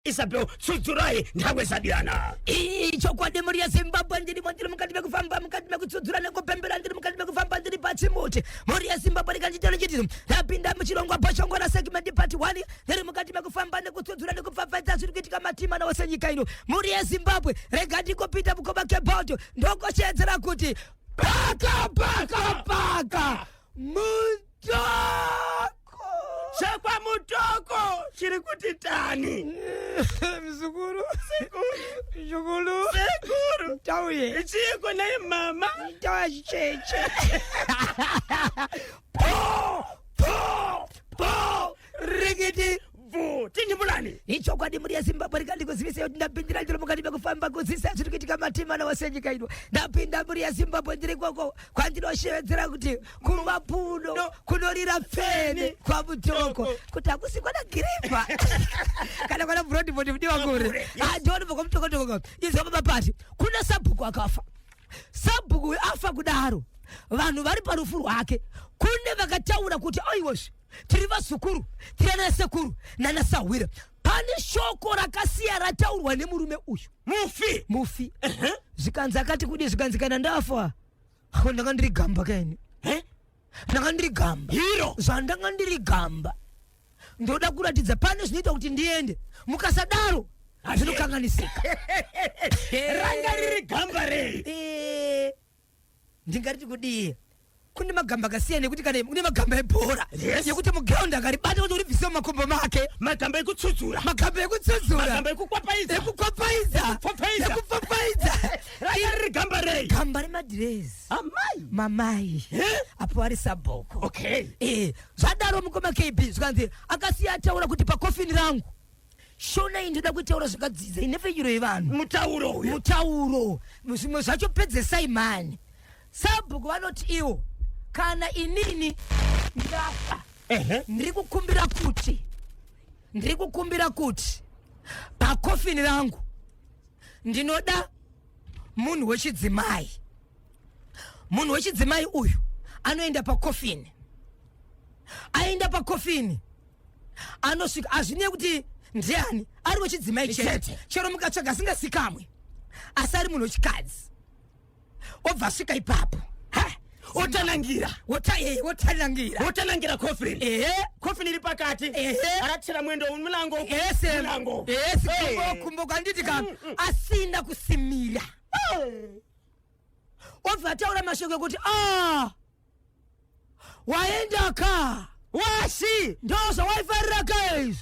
Isabel tsutsurai nthawe sadiyana icho kwadi muri ya Zimbabwe ndiri mwandiri mukati mekufamba mukati mekutsudzura nekupembera ndiri mukati mekufamba ndiri pachimuti muri ya Zimbabwe rikanjitana chitizo ndapinda muchirongwa pachongo na segment part 1 ndiri mukati mekufamba nekutsudzura nekupfapfaidza zviri kuitika matima na wose nyika ino muri ya Zimbabwe rega ndikopita bukoma keboto ndokoshedzera kuti paka mutoko Shakwa mutoko chiri kuti tani mzukuru Shukuru tauye Chiko na mama tawa chicheche po rigidi vu tini mulani icho kwadi muri ya Zimbabwe rikandi kuzivisa kuti ndapindira ndiro mukati mekufamba kuzisa zviri kuitika matima na wasenyika ino ndapinda muri ya Zimbabwe ndiri kwako kwandinoshevedzera kuti kumapuno kunorira pfene kwa mutoko kuti akusikwa na giripa kana kwana broadboard mudiwa kure ndoni boko mutoko izoma mapati kuna sabhuku akafa sabhuku afa kudaro vanhu vari parufu rwake kune vakataura kuti oiwozve tiri vasukuru tiri ana sekuru nana sawira pane shoko rakasiya rataurwa nemurume uyu mufi zvikanzi akati kudi zvikanzi kana ndafa ndanga ndiri gamba kaini ndanga ndiri gamba hiro zvandanga ndiri gamba ndoda kuratidza pane zvinoita kuti ndiende mukasadaro zvinokanganisika ranga riri gamba rei ndingariti kudi kune magamba akasiyana nekuti kana kune magamba ebhora yekuti muground akaribata kuti uribvise makombo make magamba ekutsudzura magamba magamba ekukwapaidza ranga riri gamba rei gamba remadress mamai apo ari sabhoko zvadaro mukoma KB zvikanzi akasiya ataura kuti pakofini rangu shona iyi ndoda kutaura zvakadzidza inefenyuro yevanhu mutauro zvimwe zvacho pedzesai mani sabhuku vanoti iwo kana inini ndafa ndiri kukumbira kuti pakofini rangu ndinoda munhu wechidzimai uyu anoenda pakofini aenda pakofini anosvika azvinei kuti ndiani ari wechidzimai chete chero mukatsvaga asingasikamwe asi ari munhu wechikadzi obva asvika ipapo otanangira kofini iri pakati aratira mwendo mulango kumbo kwanditi asina kusimira obva ataura mashoko ekuti waenda ka washi ndozva waifarira kaizvi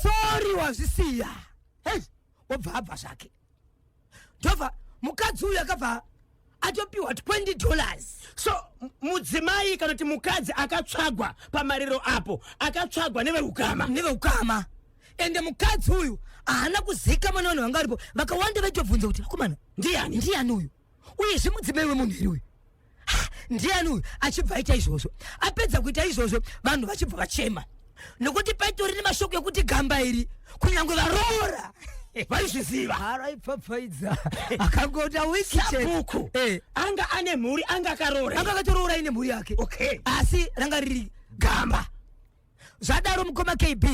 sori wazvisiya obva abva zvake ndobva mukadzi uyu akabva atopiwa $20 so mudzimai kana kuti mukadzi akatsvagwa pamariro apo akatsvagwa neveukama ende mukadzi uyu haana kuzika mwana vanhu vanga varipo vakawanda vaitobvunza kuti akomana ndiani uyu uyezve mudzimai wemunhu iri uyu ndiani uyu achibva aita izvozvo apedza kuita izvozvo vanhu vachibva vachema nokuti paitori nemashoko ekuti gamba iri kunyange varoora vaizviziva haraipfapfaidza akangota wikisabhuku anga ane mhuri anga akatoroora ine mhuri yake asi ranga riri gamba zvadaro mukoma KB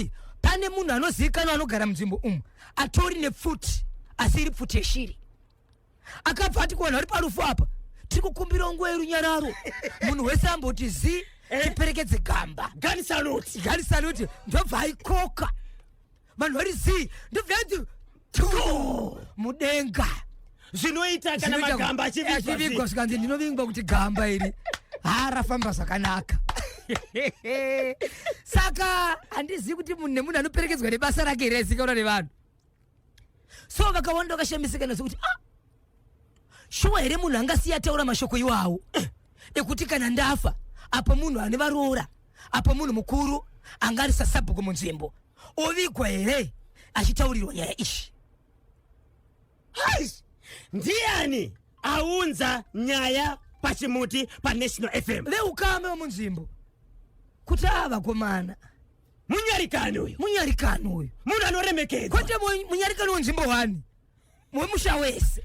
pane munhu anozivikanwa anogara munzvimbo umu atori nepfuti asi iri pfuti yeshiri akabva ati kuvanhu vari parufu apa tiri kukumbira nguva yerunyararo munhu wese amboti tiperekedze gamba gani saluti ndobva aikoka vanhu vari ndobva ati mudenga zvinoita kana magamba achivigwa zvikanzi ndinovingwa kuti gamba iri harafamba zvakanaka saka handizivi kuti munhu nemunhu anoperekedzwa nebasa rake iri aizikanwa nevanhu so vakawanda vakashamisika nezvekuti shuwa here munhu angasiya taura mashoko iwawo ekuti kana ndafa apo munhu ane varoora apo munhu mukuru angarisa sabhuku munzvimbo ovigwa here achitaurirwa nyaya ishi ndiani aunza nyaya pachimuti paNational FM veukame wemunzvimbo kuti vakomana munyarikani uyu munhu anoremekedzwa kwete munyarikani wenzvimbo 1 wemusha wese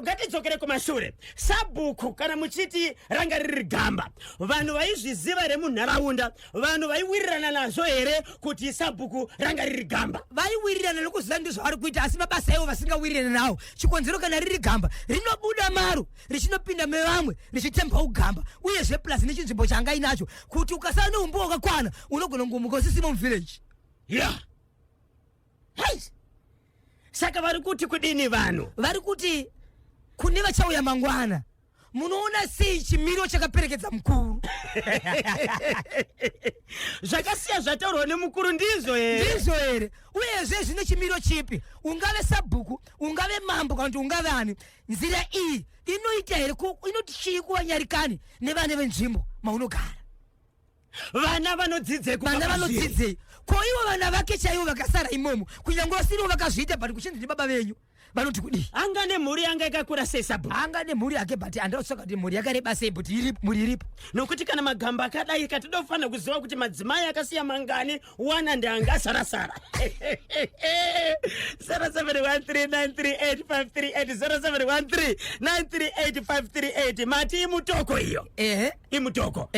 ngatidzokere kumashure. Sabhuku kana muchiti ranga riri gamba, vanhu vaizviziva here munharaunda? Vanhu vaiwirirana nazvo here kuti sabhuku ranga riri gamba? Vaiwirirana nokuziva ndizvo vari kuita, asi mabasa ivo vasingawirirana nawo. Chikonzero kana riri gamba rinobuda maro richinopinda mevamwe richitemba ugamba, uyezve plus nechinzvimbo changa inacho kuti ukasava neumbo wakakwana unogona kungomuka usisimo muvillage. Yeah. Hey. Saka vari kuti kudini vanhu? Vari kuti kune vachauya mangwana munoona sei chimiro chakaperekedza mukuru. Zvakasiya zvataurwa nemukuru ndizvo here? Ndizvo here. Uyezve zvine chimiro chipi? Ungave sabhuku, ungave mambo kana kuti ungave ani, nzira iyi inoita here inoti chii kuvanyarikani nevane venzvimbo maunogara? Vana vanodzidzei? Vana vanodzidzei? Ko ivo vana vake chaivo vakasara imomo, kunyange vasirivo vakazviita but kuchinzi ndibaba venyu vanoti kudii? Anga nemhuri yanga yakakura sei sabhuku? Anga nemhuri yake but andautsvaka kuti mhuri yakareba sei but mhuri iripo. Nokuti kana magamba akadai katinofanira kuziva kuti madzimai akasiya mangani, wana ndanga sara. 0713938538 0713938538. Mati imutoko iyo. Imutoko.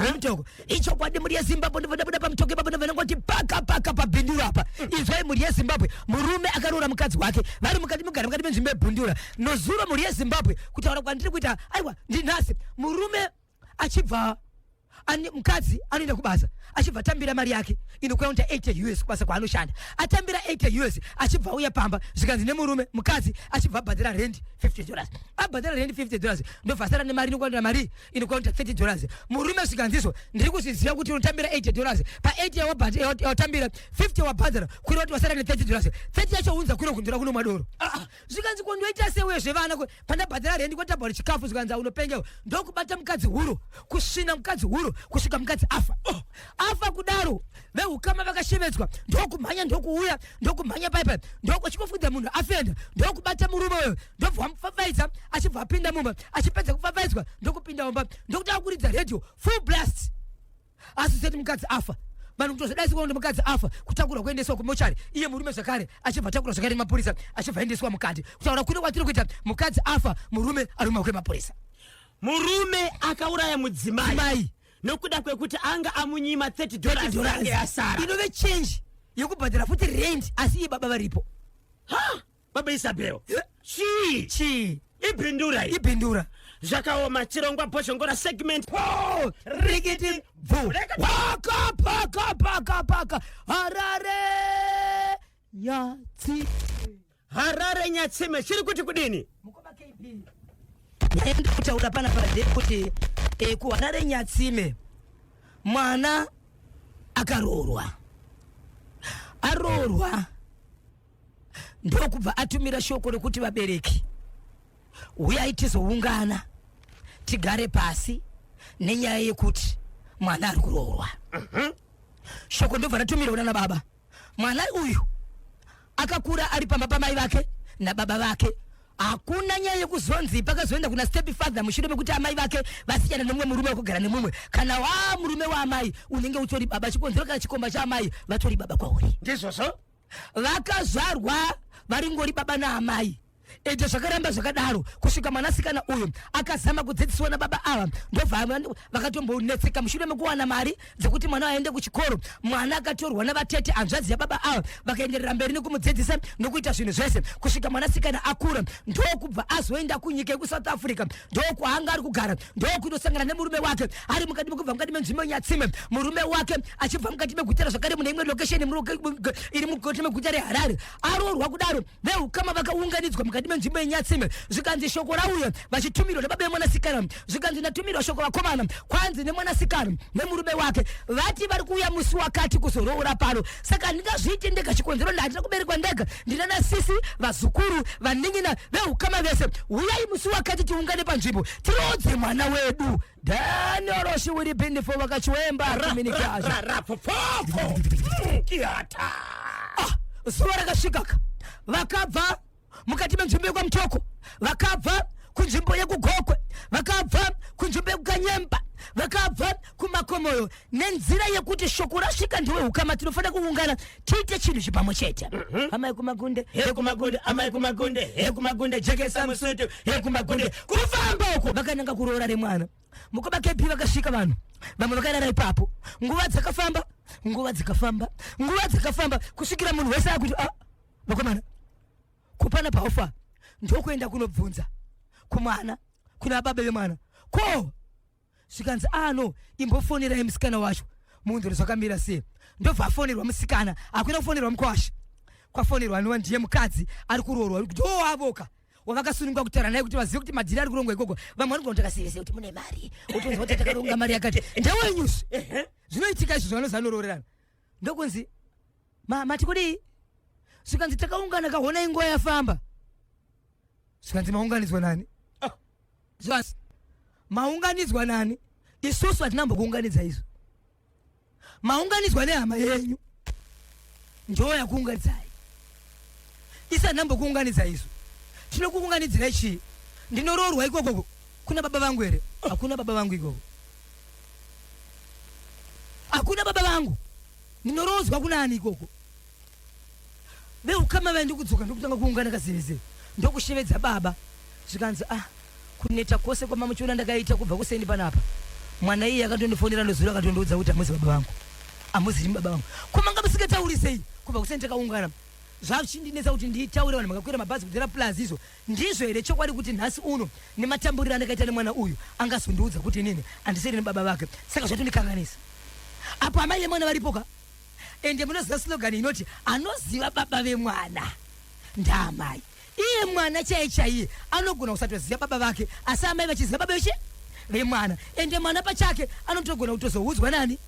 Imutoko. Icho kwadi muri yeZimbabwe ndivada pamtoke baba ndvanongoti paka pabhindura apa. Izvo muri yeZimbabwe murume akarora mukadzi wake vari mukati menzvimbo yebhindura. Nozuro muri yeZimbabwe kutaura kwandiri kuita aiwa ndinhasi murume achibva mukadzi anoenda kubasa achibva atambira mari yake inokuita $80 kubasa kwaanoshanda, atambira $80 achibva uya pamba zvikanzi nemurume mukadzi achibva abhadhira rent $50, abhadhira rent $50 ndobva asara nemari inokuita mari inokuita $30. Murume zvikanzizvo ndiri kuzviziva kuti unotambira $80 pa$80 yawatambira 50 wabhadhira kuira kuti wasara ne$30, 30 yacho unza kuno kundira kuno madoro. Zvikanzi kondoita sewe zvevana pandabhadhira rent kwatabhari chikafu zvikanzi unopengewo ndokubata mukadzi huro, kusvina mukadzi huro kusvika mukadzi afa kudaro vehukama vakashevedzwa ndokumhanya ndokuuya ndokumhanya paipai ndokuchikofudza munhu afenda ndokubata murume uyo ndobva wamupfapfaidza achibva apinda mumba achipedza kupfapfaidzwa ndokupinda mumba ndokutanga kuridza radio full blast. Asi seti mukadzi afa vanhu kutozodaisikwa kuti mukadzi afa kutakurwa kuendeswa kumochari, iye murume zvakare achibva takurwa zvakare mapurisa achibva endeswa mukati kutaura kune kwatiri kuita mukadzi afa murume ari mumaoko emapurisa. Murume akauraya mudzimai nokuda kwekuti anga amunyima $30 yasara. Inove change yokubhadhira futi rent asi iye baba varipo. Baba Isabel. Chi. Ibhindura. Zvakaoma chirongwa bhoshongora segment. Rigiti vu. Paka. Harare Nyatsime. Chiri kuti kudini? Mukoma KB. Yaenda kutaura pana kuti kuHarare Nyatsime mwana akarorwa ndokubva atumira shoko rekuti vabereki uyai tizoungana tigare pasi nenyaya yekuti mwana ari kurorwa. Shoko ndobva ratumirwa nana baba. Mwana uyu akakura ari pamba pamai vake nababa vake. Hakuna nyaya yekuzonzi pakazoenda kuna step father mushure mekuti amai vake vasiyana nemumwe murume wekugara nemumwe, kana murume waamai unenge utori baba, chikonzero kana chikomba chaamai vatori baba kwauri. Ndizvozvo vakazvarwa varingori baba naamai. Ende zvakaramba zvakadaro kusvika mwanasikana uyu akazama kudzidziswa nababa ava ndobva vakatombonetseka mushure mekuwana mari dzekuti mwana aende kuchikoro. Mwana akatorwa navatete hanzvadzi yababa ava vakaenderera mberi nekumudzidzisa nokuita zvinhu zvese kusvika mwanasikana akura ndokubva azoenda kunyika yekuSouth Africa ndokwaanga ari kugara ndokunosangana nemurume wake ari mukati mekubva mukati menzvimbo Nyatsime. Murume wake achibva mukati meguta zvakare mune imwe location iri mukati meguta reHarare. Arorwa kudaro vehukama vakaunganidzwa mukati menzvimbo yeNyatsime zvikanzi shoko rauya vachitumirwa nebaba vemwanasikana zvikanzi ndatumirwa shoko vakomana kwanzi nemwanasikana nemurume wake vati vari kuuya musi wakati kuzoroora pano. Saka ndingazviite ndega, chikonzero ndatira kuberekwa ndega, ndinana sisi vazukuru vanin'ina vehukama vese uyai musi wakati tiungane panzvimbo tirodze mwana wedu. Daniel Shiwiri Bindifo vakachiwemba zuva rakasvikaka vakabva mukati menzvimbo yekwaMutoko, vakabva kunzvimbo yekugokwe, vakabva kunzvimbo yekukanyemba, vakabva kumakomoyo nenzira yekuti shoko rasvika ndiwe ukama tinofana kuungana tiite chinhu chipamwe chete. Amai kumagunde, amai kumagunde, jekesa musutu, kumagunde, kufamba uko. Vakananga kuroora remwana. Mukoba kepi vakasvika vanhu. Vamwe vakarara ipapo. Nguva dzakafamba kusvikira munhu wese akuti vakomana kupana paofa ndokuenda kunobvunza kumwana kuna baba vemwana ko zvikanzi no imbofonera musikana wacho munhu zvakamira sei ndobva afonerwa musikana akuenda kufonerwa mukwasha kwafonerwa anova ndiye mukadzi ari kuroorwa ndo avoka wavakasunungwa kutaura naye kuti vazive kuti madhiri ari kurongwa ikoko vamwe vanogona takasivise kuti mune mari utonzwa kuti takaronga mari yakati ndewenyusu zvinoitika izvo zvanozanoroorerana ndokunzi mati kudii zvikanzi takaungana kahona inguva yafamba zvikanzi maunganidzwa nani zvasi maunganidzwa nani isusu hatinambokuunganidza izvo maunganidzwa nehama yenyu ndo yakuunganidzai isa hatinambokuunganidza izvo tinokuunganidzirai chii ndinoroorwa ikoko kuna baba vangu here hakuna baba vangu ikoko hakuna baba vangu ndinorodzwa kunani ikoko veukama vaendi kudzoka ndokutanga kuungana kazivise ndokushevedza baba zvikanzi kuneta kwose kwamamuchiona ndakaita kubva kusendi panapa mwana iye akatondifonera ndozuro akatondoudza kuti amuzi baba vangu amuzirimi baba vangu kumanga musikataurisei kubva kusendi takaungana zvachindinetsa kuti ndiitaure vanhu makakwira mabhazi kudera plus izvo ndizvo here chokwadi kuti nhasi uno nematamburiro andakaita nemwana uyu angazondiudza kuti inini handisiri nebaba vake saka zvatondikanganisa apo amai vemwana varipoka ende munoziva slogan inoti anoziva baba vemwana ndaamai iye mwana chaiye anogona kusatoziva baba vake asi amai vachiziva baba veshe vemwana ende mwana pachake anotogona kutozoudzwa nani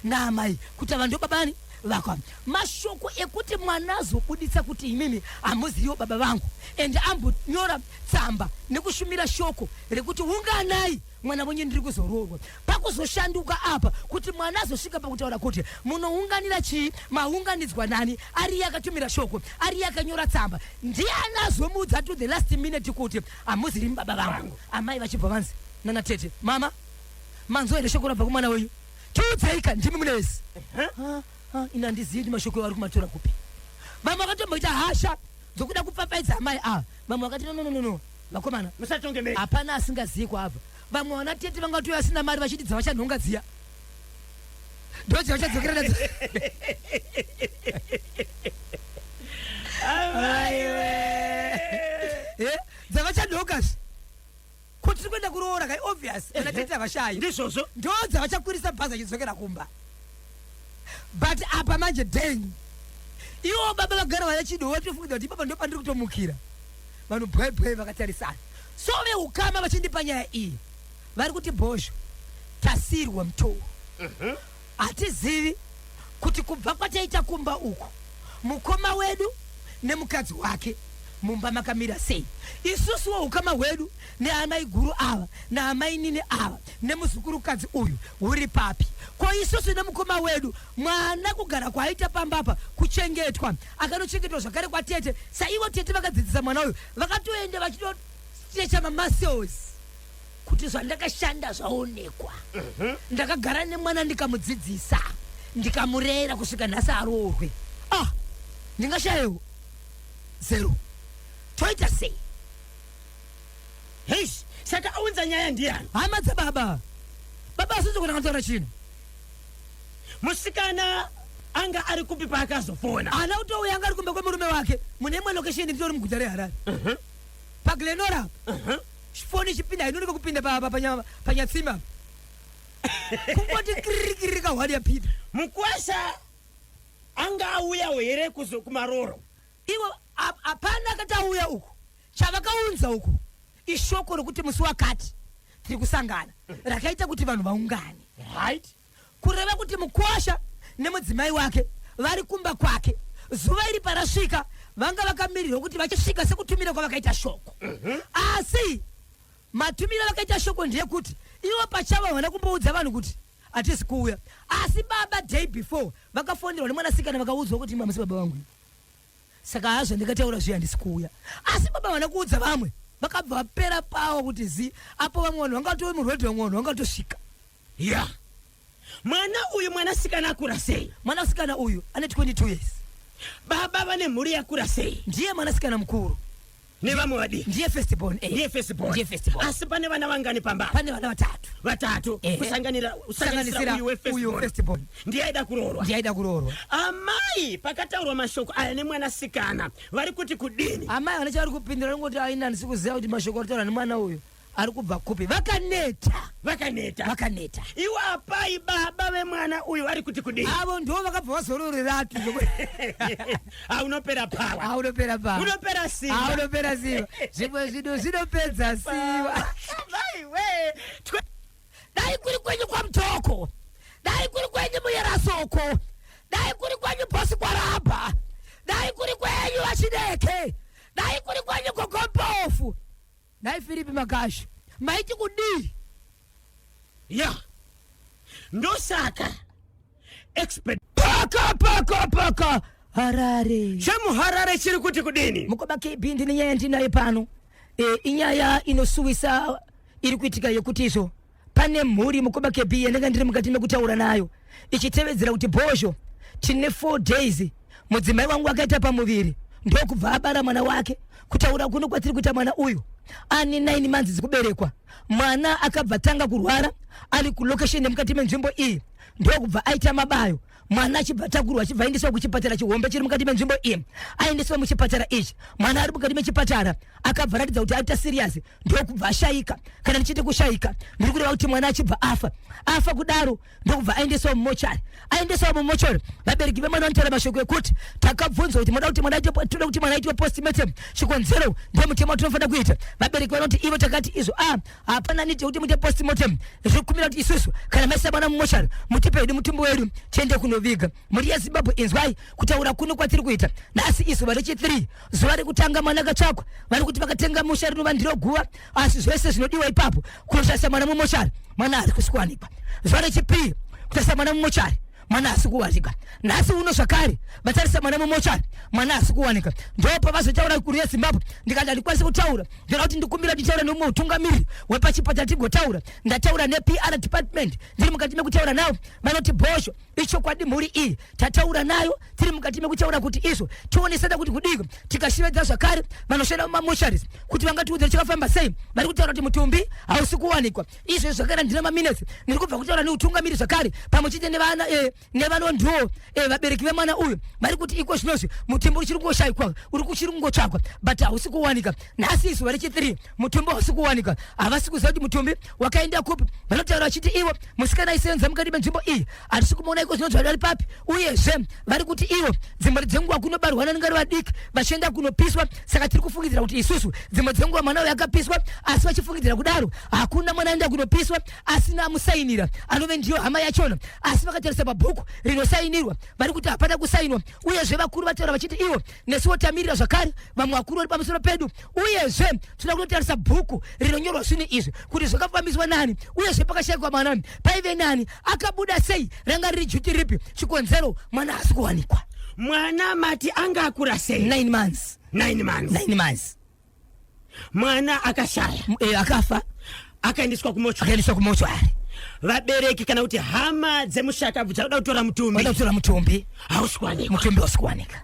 naamai kuti ava ndo babani vakwa mashoko ekuti mwana azobuditsa kuti imimi hamuziviwo baba vangu ende ambonyora tsamba nekushumira shoko rekuti unganai mwana wenyu ndiri kuzoroorwa pakuzoshanduka apa kuti mwana azosvika pakutaura kuti munounganira chii maunganidzwa nani ari akatumira shoko ari akanyora tsamba ndiani azomudza to the last minute kuti hamuzirimi baba vangu amai vachibva vanzi nana tete mama manzwa here shoko rabva kumwana wenyu tiudzaika ndimi munesi ina ndizivi kuti mashoko ari kumatora kupi vamwe vakatomboita hasha dzokuda kupfapfaidza amai vamwe vakati no vakomana musatonge mei hapana asingazivi kwabva vamwe vana tete vangatoya vasina mari vachiti dzavachanhonga dziya ndo dzavachadzokerana dzavachanhongazve kuti tiri kuenda kuroora kai obvious ana tete avashayi ndizvozvo ndo dzavachakwirisa bhazi achidzokera kumba but apa manje deng iwo baba vagara vachidowa tofungidzwa kuti baba ndo pandiri kutomukira vanhu bwebwe vakatarisana so veukama vachindipa nyaya iyi vari kuti bhozho tasirwa mutoo hatizivi kuti kubva kwataita kumba uku mukoma wedu nemukadzi wake mumba makamira sei isusuwo ukama hwedu neamai guru ava naamai nini ava nemuzukurukadzi uyu huri papi ko isusu nemukoma wedu mwana kugara kwaaita pambapa kuchengetwa akanochengetwa zvakare kwatete saivo tete vakadzidzisa mwana uyu vakatoenda vachitotecha mamuscles kuti zvandakashanda zvaonekwa ndakagara nemwana ndikamudzidzisa ndikamurera kusvika nhasi aroorwe ndingashayewo zero toita sei heish saka aunza nyaya ndiani hama dzababa baba asizogona kutaura chinhu musikana anga ari kupi paakazofona ana utouya anga ari kumba kwemurume wake mune imwe location nditori muguta reharare paglenora foni chipinda inonika kupinda panyatsima kungoti kirikiri kahwadi yapita mukwasha anga auyawo here kumaroro iwo hapana akati auya uku chavakaunza uku ishoko rokuti musi wakati tiri kusangana rakaita kuti vanhu vaungane right kureva kuti mukwasha nemudzimai wake vari kumba kwake zuva iri parasvika vanga vakamirirwa kuti vachisvika sekutumira kwavakaita shoko asi matumiro vakaita shoko ndeyekuti ivo pachavo havana kumboudza vanhu kuti hatisi kuuya asi baba day before vakafonerwa nemwanasikana vakaudzwa kuti mamusi baba vangu saka hazvo ndikataura zviya handisi kuuya asi baba vana kuudza vamwe vakabva vapera pavo kuti zi apo vamwe vanhu vangatoi murwedhi vamwe vanhu vangatosvika ya mwana uyu mwanasikana akura sei? Mwanasikana uyu ane 22 years. Baba vane mhuri yakura sei? Ndiye mwanasikana mkuru. Ne vamwe vadi? Ndiye firstborn. Ndiye firstborn. Asi pane vana vangani pamba? Pane vana vatatu. Kusanganisira uyu firstborn. Ndiye aida kuroorwa. Amai pakataurwa mashoko aya nemwanasikana vari kuti kudini? Amai vanachavari kupindura ngoti aina ndisikuziva kuti mashoko aritaura nemwana uyu ari kubva kupi. Vakaneta. Iwo apai baba vemwana uyu vari kuti kudini? Avo ndo vakabva vazororeratu. Unopera power. Unopera simba. Zvimwe zvinhu zvinopedza simba. Dai kuri kwenyu kwa Mtoko, dai kuri kwenyu Muyerasoko, dai kuri kwenyu Bosi Kwaraba, dai kuri kwenyu Wachideke, dai kuri kwenyu Gogompofu, dai Filipi Magashi, maiti kudi. Ya, ndosaka expert paka Harare. Shamu Harare chiri kuti kudini? Mukoba kibindi ni nyaya ndinayo pano. Inyaya inosuwisa iri kuitika yokuti izo pane mhuri mukoba kebi ndanga ndiri mukati mekutaura nayo ichitevedzera kuti Bhozho tine 4 days mudzimai wangu akaita pamuviri ndo kubva abara mwana wake kutaura kuno kwatiri kuita mwana uyu ani 9 months dzikuberekwa mwana akabva tanga kurwara ari ku location mukati menzvimbo iyi ndo kubva aita mabayo mwana achibva takurwa achibva aendeswa kuchipatara chihombe chiri mukati menzvimbo iyi aendeswa muchipatara ichi mwana ari mukati mechipatara akabva ratidza kuti aita serious ndo kubva ashayika kana ndichiti kushayika ndiri kureva kuti mwana achibva afa kudaro ndo kubva aendeswa mumochari vabereki vemwana vanotaura mashoko ekuti takabvunzwa kuti toda kuti mwana aitwe postmortem chikonzero ndemutemo tinofanira kuita vabereki vanoti ivo takati izvo hapana niti kuti muite postmortem zvirikumira kuti isusu kana maisa mwana mumochari mutipe hedu mutumbu wedu tiende kunoviga muri yeZimbabwe inzwai kutaura kuno kwatiri kuita nhasi izuva rechi3 zuva rekutanga mwana akatsvakwa vari kuti vakatenga mochari rinova ndiro guva asi zvese zvinodiwa ipapo kunoshandisa mwana mumochari mwana ari kusikuwanikwa zuva rechipiri kutarisa mwana mumochari mwana asikuwanika nhasi uno zvakare vatarisa mwana mumochari mwana asikuwanika ndo pavazotaura kuri yeZimbabwe ndikati handikwanisi kutaura ndoda kuti ndikumbira nditaura nomumwe mutungamiri wepachipatara tigotaura ndataura nePR department ndiri mukati mekutaura navo vanoti Bhozho ichokwadi mhuri iyi tataura nayo tiri mukati mekutaura kuti izvo tionesana kuti kudiko tikashivedzera zvakare vanoshanda mumamocharis kuti vangatiudzira chakafamba sei vari kutaura kuti mutumbi hausi kuwanikwa izvo zvakare ndina maminutes ndiri kubva kutaura neutungamiri zvakare pamwe chete nevana nevanondiwo vabereki vemwana uyu vari kuti iko zvinozvi mutumbi uchiri kungoshayikwa uri kuchiri kungotsvakwa but hausi kuwanika nhasi izuva rechi3 mutumbi hausi kuwanika havasi kuziva kuti mutumbi wakaenda kupi vanotaura vachiti ivo musikana aisevenza mukati menzvimbo iyi hatisi kumuona iko zvinonzi vari papi uyezve vari kuti ivo dzimwe dzenguva kunobarwa vanenge vadiki vachienda kunopiswa saka tiri kufungidzira kuti isusu dzimwe dzenguva mwana uyu akapiswa asi vachifungidzira kudaro hakuna mwana aenda kunopiswa asina amusainira anove ndiyo hama yachona asi vakatarisa pabhuku rinosainirwa vari kuti hapana kusainwa uyezve vakuru vataura vachiti ivo nesuwo tamirira zvakare vamwe vakuru vari pamusoro pedu uyezve toda kunotarisa bhuku rinonyorwa zvinhu izvi kuti zvakafambiswa nani uyezve pakashayikwa mwana paive nani akabuda sei ranga riri juti ripi chikonzero mwana hasi kuwanikwa mwana mati anga akura sei? 9 months mwana akashaya akafa akaendeswa kumochwari vabereki kana kuti hama dzemushakabvu chakuda kutora mutumbi hausikwanika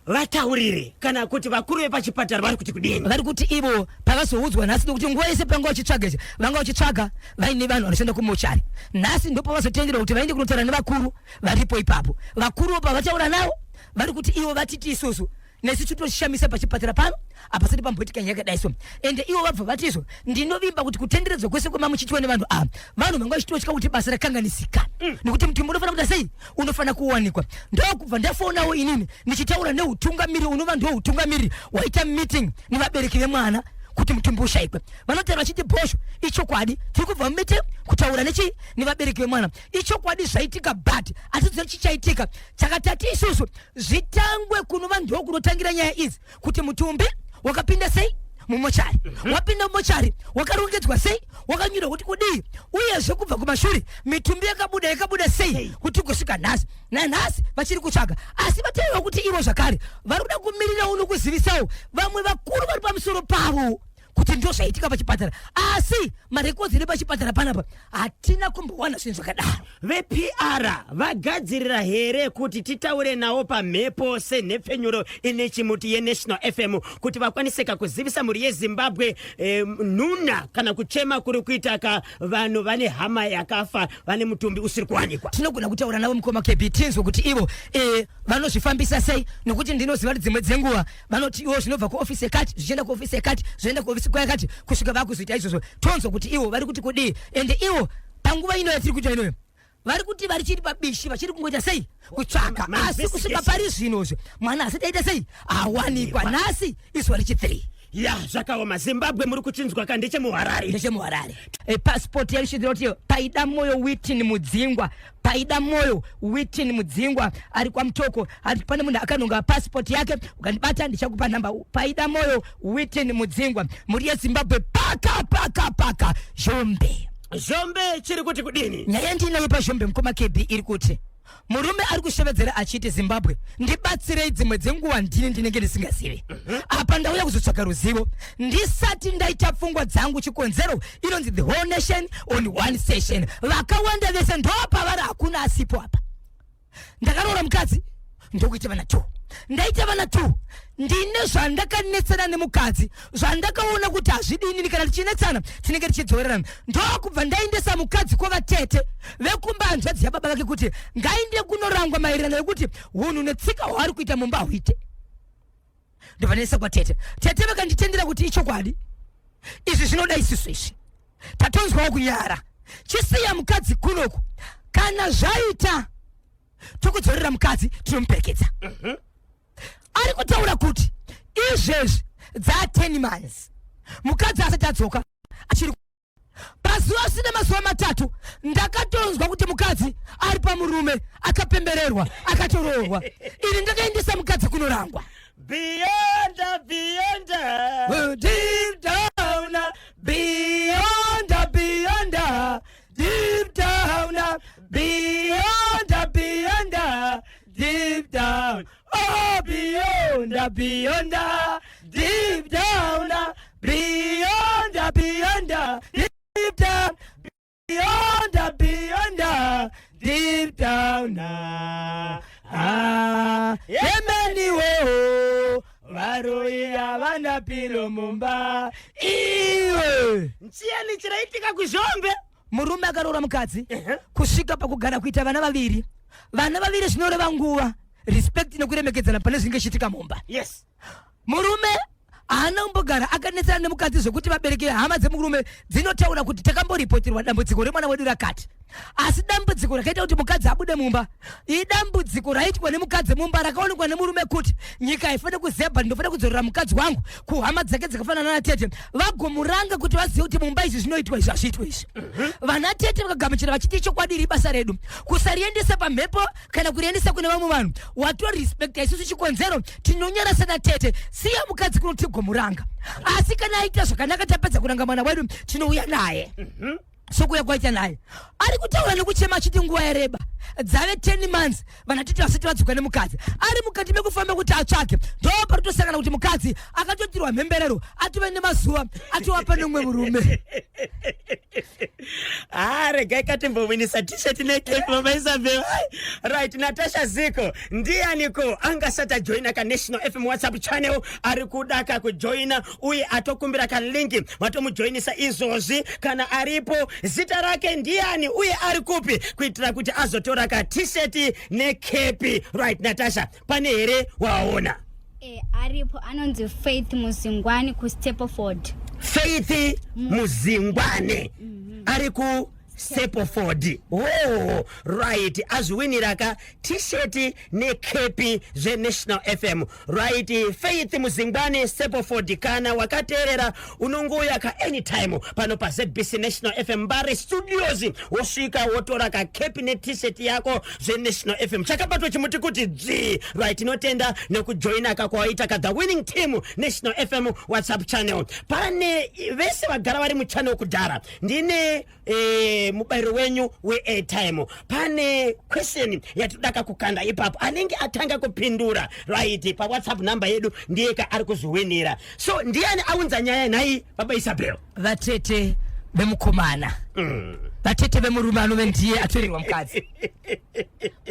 vataurire kana kuti vakuru vepachipatara vari kuti kudini? Vari kuti ivo pavazoudzwa nhasi ndokuti nguva yese panga vachitsvaga izvi vanga vachitsvaga vaine vanhu vanoshanda kumochari nhasi ndo pavazotendera kuti vaende kunotaura nevakuru varipo ipapo vakuru pavataura navo vari kuti ivo vatiti isusu nesi chitoshamisa pachipatara pano apasati pamboitika nyaya yakadaiso ende ivo vabva vatizvo ndinovimba kuti kutenderedzwa kwese kwemamuchitiwa nevanhu ava vanhu vanga vachitosvika kuti basa rakanganisika nekuti mutumbi unofanira kuita sei unofanira kuwanikwa ndokubva ndafonawo inini ndichitaura neutungamiri unova ndo utungamiri waita meeting nevabereki vemwana kuti mutumbi ushayikwe vanotaura vachiti Bhozho ichokwadi tiri kubva mumete kutaura nechi nevabereki vemwana ichokwadi zvaitika but hatiziva chichaitika chakatati isusu zvitangwe kunova ndo kunotangira nyaya idzi kuti mutumbi wakapinda sei mumochari wapinda mumochari wakarongedzwa sei wakanyorwa kuti kudii uyezve kubva kumashure mitumbi yakabuda sei kuti kusvika nhasi nanhasi vachiri kutsvaga asi vataiwa kuti ivo zvakare vari kuda kumirira uno kuzivisawo vamwe vakuru vari pamusoro pavo kuti ndo zvaitika pachipatara, asi marekodzi ane pachipatara panapa hatina kumbowana zvinhu zvakadaro. VPR vagadzirira here kuti titaure nawo pamhepo senhepfenyuro ine chimuti yeNational FM kuti vakwaniseka kuzivisa mhuri yeZimbabwe nhuna kana kuchema kuri kuita vanhu vane hama yakafa vane mutumbi usiri kuwanikwa. Tinogona kutaura navo mukoma KB tinzwe kuti ivo vanozvifambisa sei, nokuti ndinoziva kuti dzimwe dzenguva vanoti ivo zvinobva kuofisi yakati zvichienda kuofisi yakati zvoenda kuofisi kwayakati kusvika vakuzoita izvozvo. Tonzwa kuti ivo vari kuti kudii, ende ivo panguva ino yatiri kuita inoyo vari kuti vari chiri pabishi vachiri kungoita sei kutsvaka, asi kusvika pari zvinozvo mwana asati aita sei awanikwa. Nhasi izuva rechi3 ya zvakaoma. Zimbabwe muri kuchinzwa ka ndechemuharare. Passport yarushidhira kuti Paida Moyo Whitney Mudzingwa, Paida Moyo Whitney Mudzingwa ari kwaMutoko, ari pane munhu akanonga passport yake ukandibata ndichakupa namba. Paida Moyo Whitney Mudzingwa, muri yeZimbabwe paka Zhombe chiri kuti kudini. Nyaya ndinayo paZhombe mukoma KB iri kuti murume ari kushevedzera achiti Zimbabwe ndibatsirei dzimwe dzenguva ndinenge ndisingazivi. Apa ndauya kuzotsvaka ruzivo ndisati ndaita pfungwa dzangu chikonzero inonzi the whole nation on one session. Vakawanda vese ndopavari hakuna asipo apa. Ndakaroora mukadzi ndokuita vana 2, ndaita vana 2 ndine zvandakanetsana nemukadzi zvandakaona kuti hazvidini kana tichinetsana tinenge tichidzorerana. Ndokubva ndaendesa mukadzi kwavatete vekumba hanzvadzi yababa vake kuti ngainde kunorangwa maererano ekuti hunhu netsika hwaari kuita mumba hwite. Ndobva ndaendesa kwatete, tete vakanditendera kuti ichokwadi izvi zvinoda isusu izvi tatonzwawo kunyara chisiya mukadzi kunoku kana zvaita tokudzorera mukadzi tinomuperekedza. Ari kutaura kuti izvezvi dza10 months mukadzi asati adzoka achiri pazuva asina mazuva 3 ndakatonzwa kuti mukadzi ari pamurume akapembererwa akatoroorwa. Ini ndakaendesa mukadzi kunorangwa. Beyond deep down, beyond deep down, beyond deep down, oh beyond deep down, beyond deep down, beyond deep down. Yemeni wo varoya vana pilo mumba iwe nchiani chiraitika kuZhombe. Murume akaroora mukadzi kusvika pakugara kuita vana vaviri zvinoreva nguva, respect nekuremekedzana pane zvinenge chiitika mumba. Yes. Murume haana kumbogara akanetsana nemukadzi zvokuti vabereki hama dzemurume dzinotaura kuti takamboripoterwa dambudziko remwana wedu rakati, asi dambudziko rakaita kuti mukadzi abude mumba idambudziko raitwa nemukadzi mumba rakaonekwa nemurume kuti nyika haifane kuzebha, ndinofanira kudzorera mukadzi wangu kuhama dzake dzakafanana natete vagomuranga kuti vazive kuti mumba izvi zvinoitwa izvi hazviitwa izvi. Vana tete vakagamuchira vachiti chokwadi iri basa redu kusariendesa pamhepo kana kuriendesa kune vamwe vanhu. Watorespecta isusu chikonzero tinonyarasana tete, siya mukadzi kuno tigomuranga, asi kana aita zvakanaka tapedza kuranga mwana wedu tinouya naye. Sokuya kwaita naye ari kutaura nekuchema achiti nguva yareba dzave 10 months vanatete vasati vadzoka nemukadzi ari mukati mekufamba kuti atsvake. Ndo parutosangana kuti mukadzi akatotirwa mhemberero atove nemazuva atowapa nemwe murume. Regai katimbowinisa t-shirt nekepi mamaisabve. Right, Natasha Ziko ndianiko angasati ajoina kaNational FM WhatsApp channel ari kudaka kujoina uye atokumbira kalinki matomujoinisa izvozvi kana aripo zita rake ndiani uye ari kupi kuitira kuti azotora ka t-shirt nekepi. Right, Natasha pane here waona? Aripo anonzi Faith Muzingwane ku Stapleton. Faith Muzingwane ari ku Stapleton. Oh, right. Azwinira ka t-shirt nekepi zeNational FM. Right. Faith Muzingwane Stapleton kana wakaterera unongoya ka anytime pano pa ZBC National FM Mbare Studios osvika wotora ka kepi ne t-shirt yako zeNational FM. Chakabatwa chimuti kuti dzi. Right, inotenda nekujoina ka kwaita ka the winning team National FM WhatsApp channel. Pane vese vagara vari mu channel kudhara. Ndine mubairo wenyu we-airtime. Pane question yatidaka kukanda ipapo anenge atanga kupindura right pa WhatsApp number yedu ndiye ka ari kuziwinira. So ndiani aunza nyaya nayi baba Isabel? Vatete bemukomana. Vatete bemurumano mendiye atweringwa mukadzi.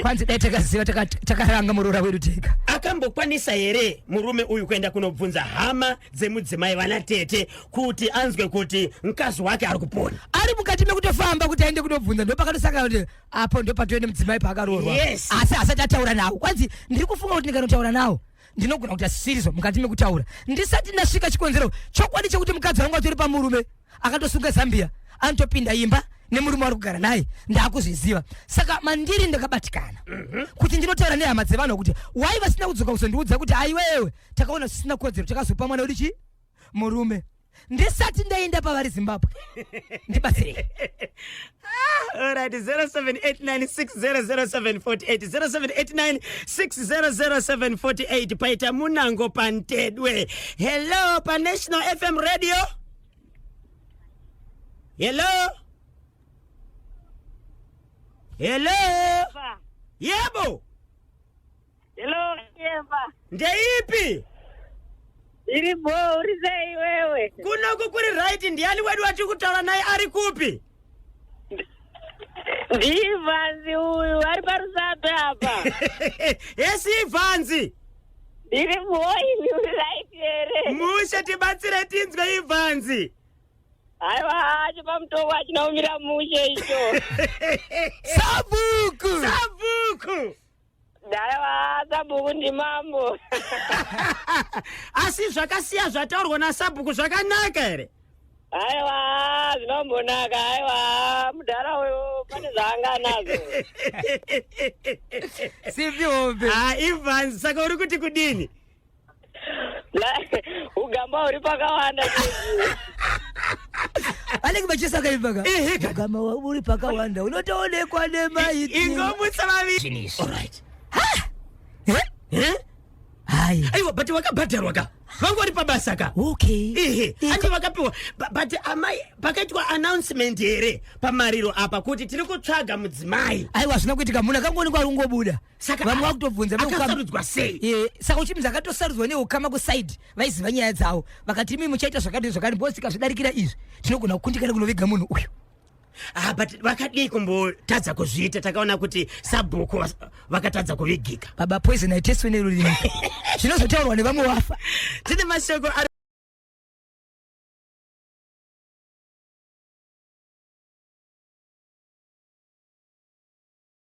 Kwanzi dai takaziva takaranga murora wedu tega. Akambokwanisa here murume uyu kuenda kunobvunza hama dzemudzimai vana tete kuti anzwe kuti mkazi wake ari kupona. Ari mukati mekutofamba kuti aende kunobvunza ndo pakatosaka kuti apo ndo patoende mudzimai pakarorwa. Yes. Asi asati ataura nawo. Kwanzi ndiri kufunga kuti ndikanotaura nawo ndinogona kuti asirizo mukati mekutaura. Ndisati ndasvika chikonzero chokwadi chekuti mukadzi wangu atori pamurume akatosunga Zambia anotopinda imba nemurume ari kugara naye ndakuzviziva. Saka mandiri ndakabatikana kuti ndinotaura nehama dzevano kuti wai vasina kudzoka kuzondiudza kuti aiwewe takaona zvisina kodzero takazopa mwana wedu chi murume. Ndisati ndaenda pavari Zimbabwe ndibatsirei. Alright, 0789600748 0789600748 paita munango pantedwe. Hello pa National FM Radio. Hello. Hello. Yebo. Hello, Yeba. Ndeipi? Iribo, urizei wewe. Kunoko kuri right ndiani wedu watikutaura naye ari kupi? Ndivanzi uyu, ari parusape apa. Yesi Ivanzi. Iribo, uri right here. Musha tibatsire tinzwe Ivanzi. Aiwa, acho pamutoko achinaumira mushe icho. Sabuku. Sabuku. Daiwa, Sabuku ndi mambo. Asi zvakasiya zvataurwa naSabuku zvakanaka here? Aiwa, zvinombonaka. Aiwa, mudhara wewo pane zvaanga nazo. Sipi hombe. Ivanzi, saka uri kuti kudini? Ugamba uri pakawanda chii. Anenge machisa kaibaka. Ugamba uri pakawanda unotoonekwa nemaiti. Ingomutsa maviri. Alright. Hai. Aiwa, but wakabhadharwa ka. Vangu vari pabasa ka. Okay. Andi vakapiwa. But amai pakaitwa announcement here pamariro apa kuti tiri kutsvaga mudzimai. Aiwa zvina kuitika munhu akangoonekwa ari kungobuda. Saka vamwe vakutobvunza akasarudzwa sei? Saka uchimudza akatosarudzwa neukama kuside vaiziva nyaya dzavo vakati imi muchaita zvakati mbosvika zvidarikira izvi tinogona kukundikana kunoviga munhu uyu. But vakadii kumbotadza kuzviita takaona kuti Sabuku vakatadza kuvigika. Baba poison haiteswe nerurimi. Zvinozotaurwa nevamwe wafa. Tine mashoko ari